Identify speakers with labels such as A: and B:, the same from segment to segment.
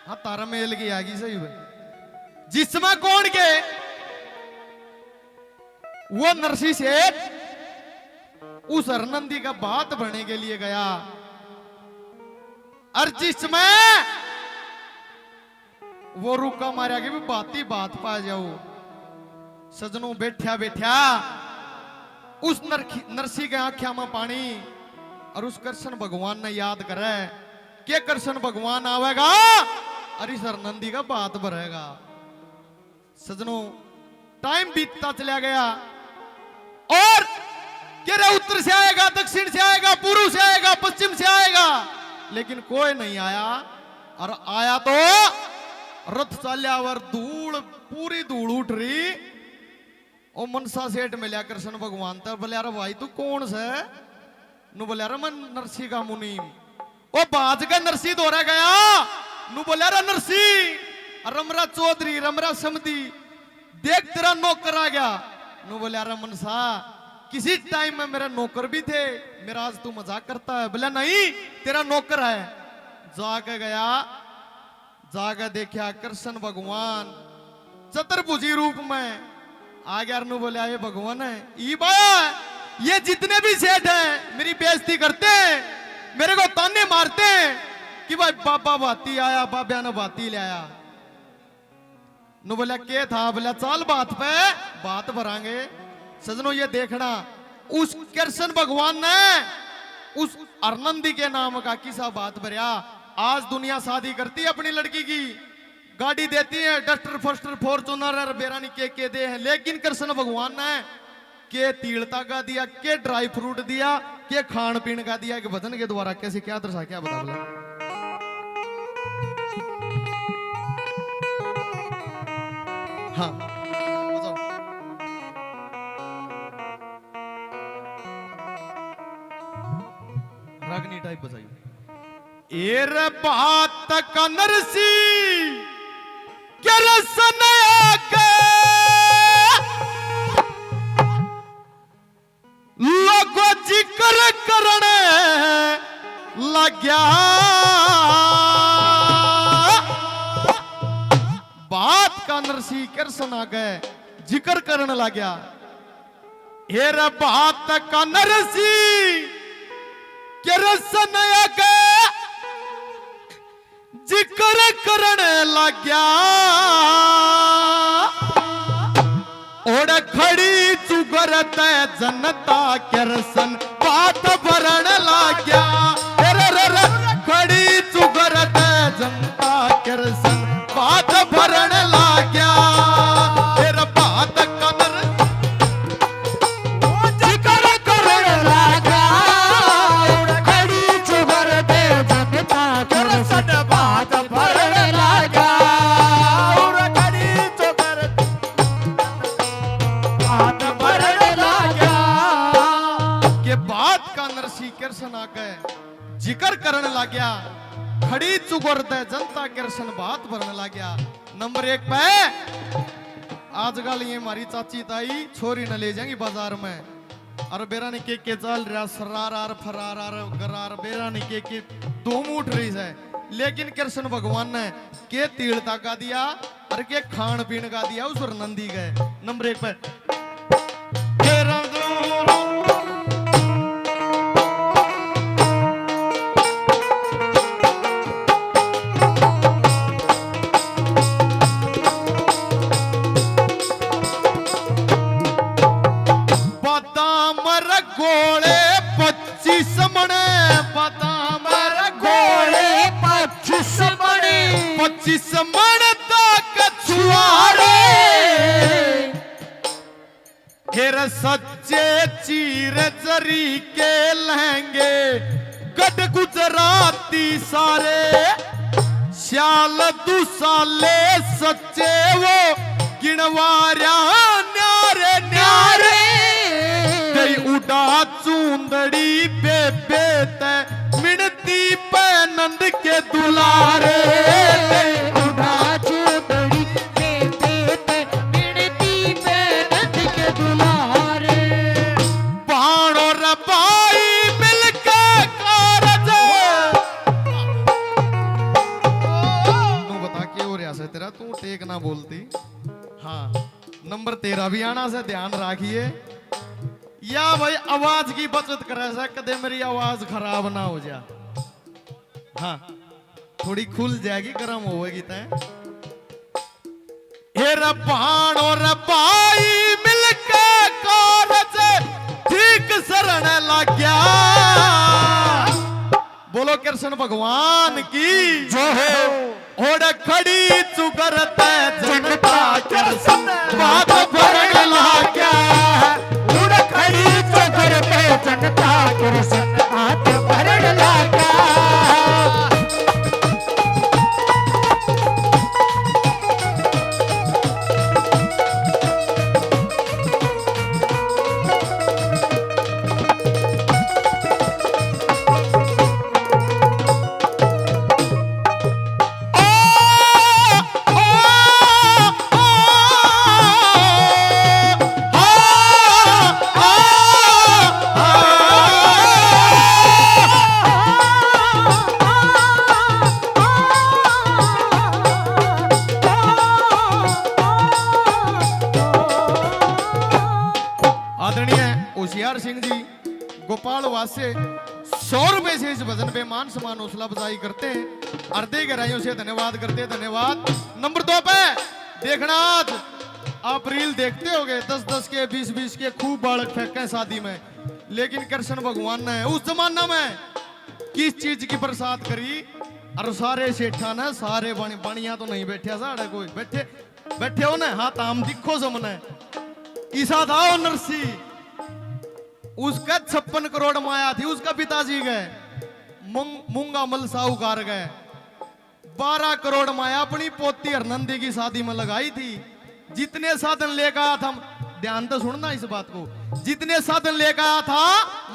A: हाँ तारा मेल की आगी सही भाई। जिसमें कौन के वो नरसी सेठ उस हरनंदी का बात भरने के लिए गया और जिसमें वो रुका मारा के भी बात ही बात पा जाओ। सजनों बैठा बैठा उस नरसी के आंखों में पानी और उस कृष्ण भगवान ने याद करे कि कृष्ण भगवान आवेगा और इस हरनंदी का बात भरेगा। सजनों टाइम बीतता चला गया और कह रहा उत्तर से आएगा, दक्षिण से आएगा, पूर्व से आएगा, पश्चिम से आएगा, लेकिन कोई नहीं आया। और आया तो रथ चाल्या और धूल पूरी धूल उठ रही। ओ मनसा सेठ मिला कृष्ण भगवान तर बोले अरे भाई तू कौन से नु बोले अरे मैं नरसी का मुनि। ओ बाज का नरसी दौरा गया नु बोले अरे नरसी रमरा चौधरी रमरा समधी देख तेरा नौकर आ गया। नु बोले अरे मनसा किसी टाइम में मेरे नौकर भी थे, मेरा आज तू मजाक करता है। बोला नहीं तेरा नौकर है। जाके गया, जाके देखा कृष्ण भगवान चतुर्भुजी रूप में आ गया। नु बोले ये भगवान है ई बाया ये जितने भी सेठ हैं मेरी बेइज्जती करते हैं, मेरे को ताने मारते हैं कि भाई बाबा बाती आया, बाबा ने बाती ले आया। नु बोला के था? बोला चल बात पे बात भरांगे। सजनों ये देखना उस कृष्ण भगवान ने उस हरनंदी के नाम का किसा बात भरिया। आज दुनिया शादी करती है अपनी लड़की की, गाड़ी देती है डस्टर फस्टर फॉर्चूनर बेरानी के दे हैं, लेकिन कृष्ण भगवान ने के तीलता का दिया, के ड्राई फ्रूट दिया, के खान पीन का दिया कि भजन के द्वारा कैसे क्या दर्शा क्या बता बोला। हाँ रागनी टाइप बजाइए। एर बात का नरसी क्या रसन आके लोगो जिक्र करने लग्या। बात का नरसी कृष्ण आगे जिक्र करने लग्या। एर बात का नरसी कृष्ण आगे जिक्र करने लग्या। ओड़ खड़ी चुगरत जनता कृष्ण बात भरण लाग्या। खड़ी चुगरत जनता कृष्ण बात भरण लाग्या। बात कदर
B: जिक्र करने लगा। खड़ी चुगरत जनता कृष्ण बात भरण लगा।
A: कृष्ण आके जिक्र करने लग गया। खड़ी चुगर दे जनता कृष्ण बात भरने लग गया। नंबर 1 पे आजकल ये हमारी चाची ताई छोरी न ले जाएंगी बाजार में और बेरानी के चल रहा सरार फरार गरार बेरानी के धूम उठ रही है, लेकिन कृष्ण भगवान ने के तीलता का दिया और के खान पीन का दिया उस नंदी गए। नंबर 1 पे गोले 25 मणे, बादाम
B: गोले 25 मणे,
A: 25 मण तक छुआरे। फिर सच्चे चीर जरी के लहंगे गट गुजराती सारे। श्याल दुसाले सच्चे वो गिणवार्या न्यारे न्यारे। उड़ा चूंदड़ी पे बेते मिनती पे नंद के दुलारे।
B: उड़ा चूंदड़ी पे बेते मिनती पे नंद के दुलारे।
A: बाणो रबाई मिलके कारज रहा, तू टेक ना बोलती। हाँ, नंबर 13 भी आना से ध्यान राखिए। या भाई आवाज की बचत करे से कदे मेरी आवाज खराब ना हो जा। हाँ, थोड़ी खुल जाएगी, गर्म होगी तय। हे रब्बान और रब्बाई मिलके कारज ठीक शरण लग गया। बोलो कृष्ण भगवान की
B: जो है
A: ओड़ खड़ी चुकरत जनता कृष्ण बात भरने लाग्या।
B: उड़ खड़ी चोकर पे जनता कृष्ण हाथ भरण लागा।
A: आदरणीय होशियार सिंह जी गोपाल वास्य 100 रुपए से इस भजन पे मान सम्मान हौसला बजाई करते हैं। हृदय गहराइयों से धन्यवाद करते हैं, धन्यवाद। नंबर 2 पे देखना, आज आप रील देखते होगे 10-10 के 20-20 के खूब बालक फेंके हैं शादी में, लेकिन कृष्ण भगवान ने उस जमाना में किस चीज की बरसात करी। और सारे सेठा ने सारे बणिया तो नहीं बैठे साढ़े कोई बैठे हो ना। हाँ, ताम दिखो समने ईसा था वो नरसी, उसका 56 करोड़ माया थी। उसका पिताजी गए मूंगा मल साहूकार गए, 12 करोड़ माया अपनी पोती हरनंदी की शादी में लगाई थी। जितने साधन लेकर आया था, ध्यान तो सुनना इस बात को, जितने साधन लेकर आया था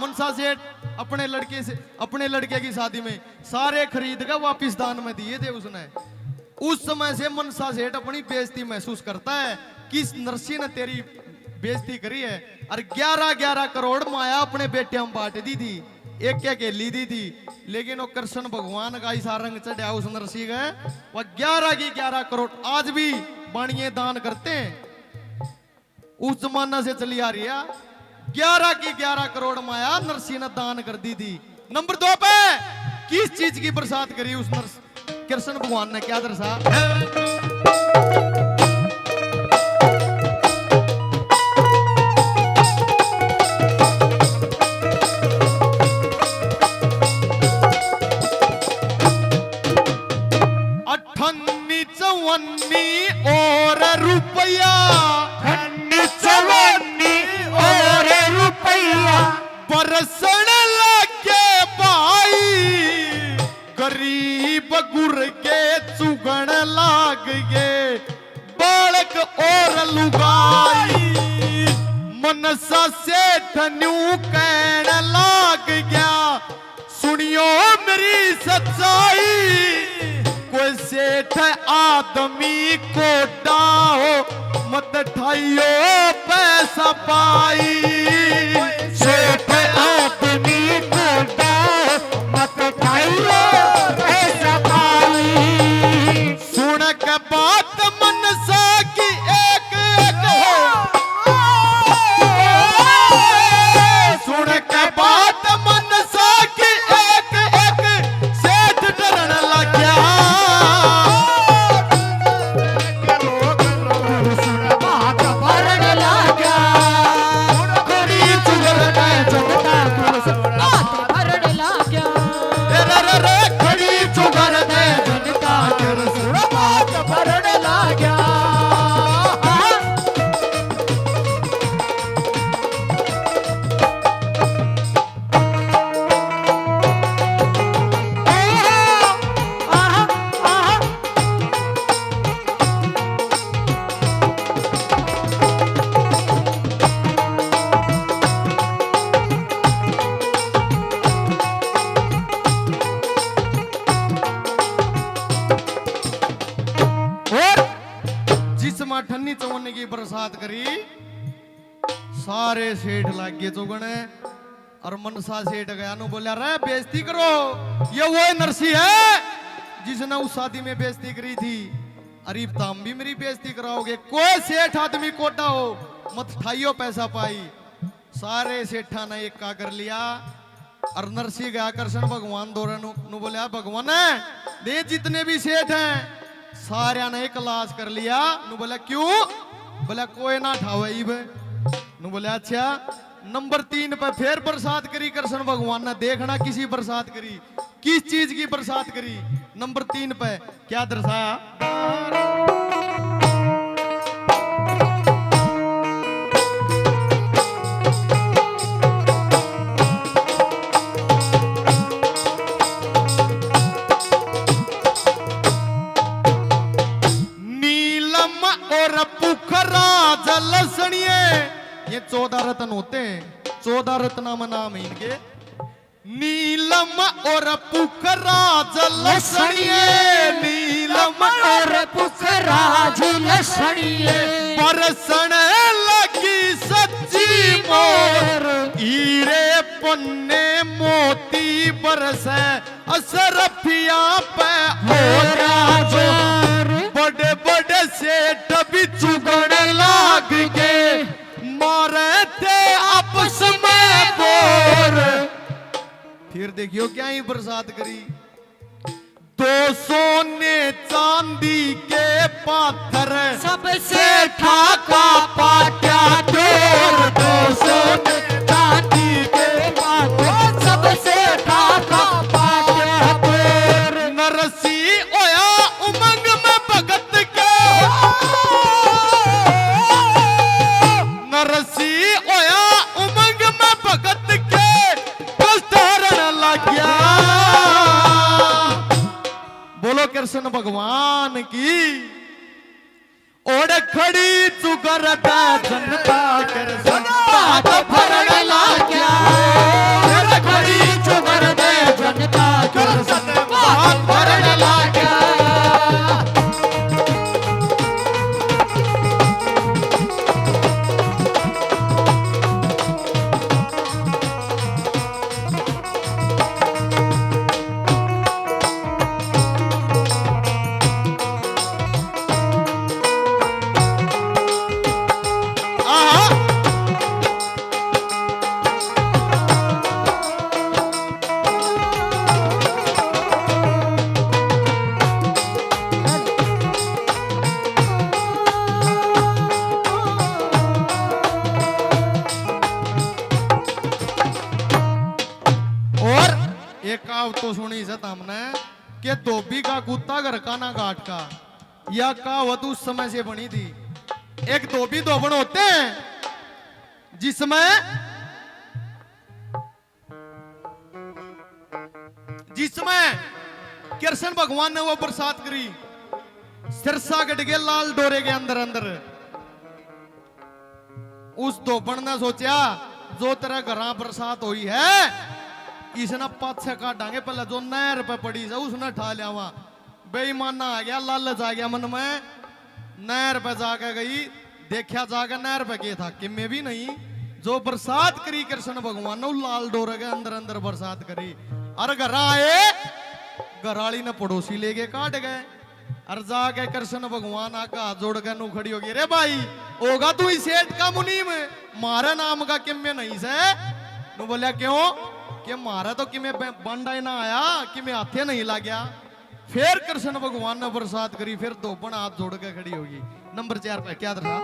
A: मनसा सेठ अपने लड़के की शादी में सारे खरीद कर वापिस दान में दिए थे उसने। उस समय से मनसा सेठ अपनी बेइज्जती महसूस करता है कि इस नरसी ने तेरी बेइज्जती करी है। और 11-11 करोड़ माया अपने बेटे में बांट दी थी, एक अकेली दी थी। लेकिन वो कृष्ण भगवान का ऐसा रंग चढ़ा उस नरसी गए, वह 11 की 11 करोड़ आज भी बाणिये दान करते हैं। उस जमाना से चली आ रही है, 11 की 11 करोड़ माया नरसी ने दान कर दी थी। नंबर 2 पे किस चीज की बरसात करी उस कृष्ण भगवान ने, क्या दर्शा। 58 और रुपया,
B: 58 और रुपया
A: बरसण लगे भाई। गरीब गुर के चुगण लाग गए बालक और लुगाई। मनसा से धन्यू कहने लाग गया, सुनियो मेरी सच्चाई। कोई सेठ आदमी को डाहो मत ठाइयो पैसा पाई।
B: सेठ आदमी को डाहो मत खाइयो ऐसा पाई।
A: सुन के बात मनसा की एक एक सुन के बात मनसा की एक एक सेठ डरन लग गया।
B: बात भरण लागा।
A: खड़ी चुगर में
B: जनता कृष्ण बात भरण लागा।
A: रे खड़ी चुगर में
B: जनता कृष्ण बात भरण लागा।
A: जिसमें ठन्नी चौने की बरसात करी, सारे सेठ लागे चुगने। और मनसा सेठ गया नु बोला, रे बेइज्जती करो, ये वो नरसी है जिसने उस शादी में बेइज्जती करी थी। अरे ताम भी मेरी बेइज्जती कराओगे। कोई सेठ आदमी कोटा हो मत ठाइयो पैसा पाई। सारे सेठा ने एक का कर लिया और नरसिंह गया कृष्ण भगवान दौरे नु बोलिया भगवान है दे जितने भी सेठ हैं सारे ने एक लाश कर लिया। नु बोला क्यों? बोला कोई ना ठावे इब। नु बोला अच्छा। नंबर 3 पे फिर बरसात करी कृष्ण भगवान ने। देखना किसी बरसात करी किस चीज की बरसात करी। नंबर 3 पे क्या दर्शाया? नीलम और पुखरा जलसणिये ये 14 रत्न होते हैं। 14 रत्न में नाम है इनके। नीलम और पुखरा जलसणिये नीलम
B: और पुखरा जलसणिये
A: बरसण लगी सच्ची मोर हीरे पन्ने मोती बरसे असरफिया पे हो राजो बड़े बड़े सेठ भी चुगण लाग के मारे थे आपस में बोर। फिर देखियो क्या ही बरसात करी। 200 ने चांदी के पाथर
B: सबसे ठाका पाट्या चोर 200 ने चांदी के पाथर सबसे ठाका पाट्या चोर।
A: नरसी ओया उमंग में भगत के नरसी ओया उमंग में भगत के कष्टहरण लग गया। बोलो कृष्ण भगवान की। ओढ़ खड़ी चुगर जनता कृष्ण
B: बात भरण लाग्या
A: ओढ़ खड़ी
B: चुगर दे जनता कृष्ण बात भरण लाग्या।
A: तो सुनी सत हमने कि धोबी का कुत्ता घर का ना घाट का। यह कहावत उस समय से बनी थी। एक धोबी धोबन होते हैं जिसमें कृष्ण भगवान ने वो बरसात करी। सिरसा कट के लाल डोरे के अंदर अंदर उस धोबन ने सोचा जो तेरा घर बरसात हुई है इसने पाछे काटांगे। पहले जो नहर पे पड़ी से उसने ठा लिया। वहां बेईमाना आ गया लालच आ गया मन में। नहर पे जाके गई देखा जाके नहर पे क्या था कि मैं भी नहीं। जो बरसात करी कृष्ण भगवान ने लाल डोरे के अंदर अंदर बरसात करी। और घर आए घराली ने पड़ोसी लेके काट गए। और जाके कृष्ण भगवान आका हाथ जोड़ के नू खड़ी होगी। रे भाई होगा तू इस सेठ का मुनीम मारा नाम का किम्मे नहीं से। नू बोलिया क्यों कि मारा तो कि मैं बंडा ही ना आया कि मैं हाथे नहीं ला गया। फिर कृष्ण भगवान ने बरसात करी। फिर धोबन हाथ जोड़ के खड़ी होगी। नंबर 4 पे क्या दर्शा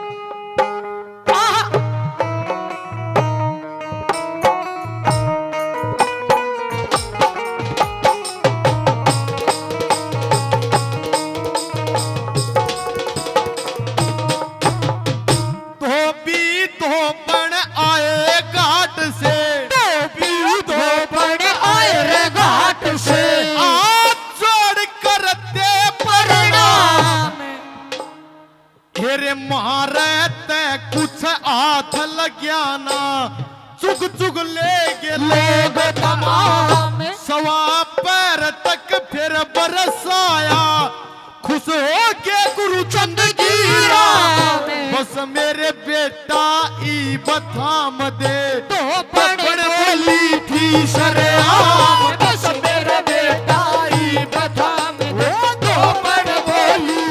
A: मारे ते कुछ हाथ लग्या ना चुग चुग ले गे लोग तमाम। सवा पैर तक फिर बरसाया खुश हो के गुरु चंद गिरा। बस मेरे बेटा ई बथाम दे तो पढ़ बोली थी शरेआम।
B: बस मेरे बेटा ई बथाम दे तो पढ़ बोली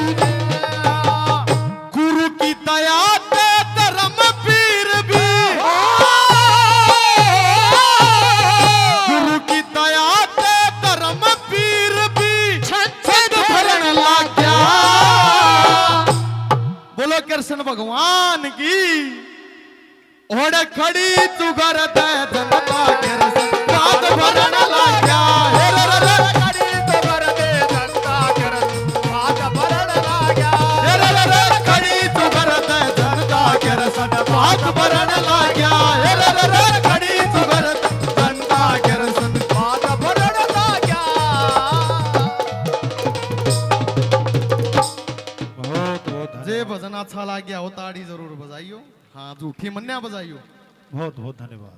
A: कृष्ण भगवान की ओढ़ खड़ी चुगर दे जनता के रसन बात भरन लाग्या हे रे रे रे
B: खड़ी चुगर दे जनता के रसन बात भरन लाग्या
A: हे रे रे रे खड़ी चुगर दे जनता के रसन बात भरन लाग्या हे रे रे रे खड़ी चुगर दे जनता के रसन
B: बात भरन लाग्या बहुत
A: जे भजन अच्छा लग गया हो ताड़ी जरूर बजाइयो हाँ झूठी मन्या बजाइयो
B: बहुत धन्यवाद।